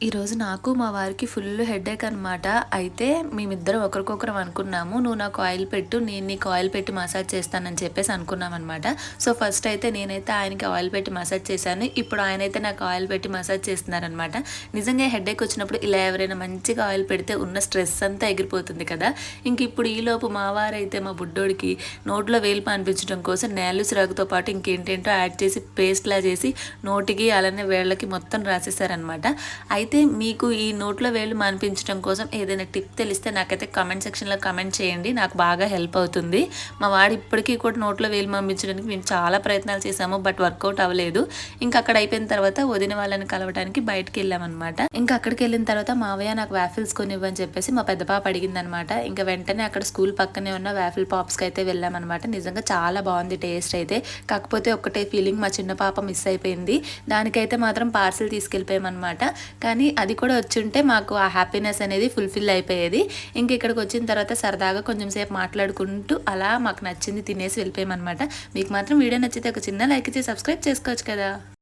ఈరోజు నాకు మా వారికి ఫుల్ హెడేక్ అనమాట. అయితే మేమిద్దరం ఒకరికొకరం అనుకున్నాము. "నువ్వు నాకు ఆయిల్ పెట్టు, నేను నీకు ఆయిల్ పెట్టి మసాజ్ చేస్తానని" చెప్పేసి అనుకున్నామనమాట. సో, ఫస్ట్ అయితే నేనైతే ఆయనకి ఆయిల్ పెట్టి మసాజ్ చేశాను. ఇప్పుడు ఆయనైతే నాకు ఆయిల్ పెట్టి మసాజ్ చేస్తున్నారనమాట. నిజంగా హెడేక్ వచ్చినప్పుడు ఇలా ఎవరైనా మంచిగా ఆయిల్ పెడితే ఉన్న స్ట్రెస్ అంతా ఎగిరిపోతుంది కదా! ఇంక ఇప్పుడు ఈలోపు మా వారైతే మా బుడ్డోడికి నోట్లో వేలు పాన్పించడం కోసం నేలు సిరాకుతో పాటు ఇంకేంటేంటో యాడ్ చేసి పేస్ట్‌లా చేసి నోటికి అలానే వేళ్ళకి మొత్తం రాసేసారనమాట. అయితే మీకు ఈ నోట్లో వేళ్ళు మాన్పించడం కోసం ఏదైనా టిప్ తెలిస్తే నాకైతే కామెంట్ సెక్షన్‌లో కామెంట్ చేయండి. నాకు బాగా హెల్ప్ అవుతుంది. మా వాడు ఇప్పటికీ కూడా నోట్లో వేలు పంపించడానికి మేము చాలా ప్రయత్నాలు చేశాము. బట్ వర్కౌట్ అవ్వలేదు. ఇంకా అక్కడ అయిపోయిన తర్వాత వదిన వాళ్ళని కలవడానికి బయటికెళ్ళామనమాట. ఇంకా అక్కడికెళ్ళిన తర్వాత మావయ్య నాకు వాఫిల్స్ కొనివ్వని చెప్పేసి మా పెద్ద పాప అడిగిందనమాట. ఇంకా వెంటనే అక్కడ స్కూల్ పక్కనే ఉన్న వాఫిల్ పాప్స్‌కి అయితే వెళ్ళామనమాట. నిజంగా చాలా బాగుంది టేస్ట్ అయితే. కాకపోతే ఒక్కటే ఫీలింగ్, మా చిన్న పాప మిస్ అయిపోయింది. దానికైతే మాత్రం పార్సెల్ తీసుకెళ్ళిపోయామనమాట. కానీ అది కూడా వచ్చుంటే మాకు ఆ హ్యాపీనెస్ అనేది ఫుల్ఫిల్ అయిపోయేది. ఇంక ఇక్కడికి వచ్చిన తర్వాత సరదాగా కొంచెం సేపు మాట్లాడుకుంటూ అలా మాకు నచ్చింది తినేసి వెళ్ళిపోయామనమాట. మీకు మాత్రం వీడియో నచ్చితే ఒక చిన్న లైక్ ఇచ్చి సబ్స్క్రైబ్ చేసుకోవచ్చు కదా!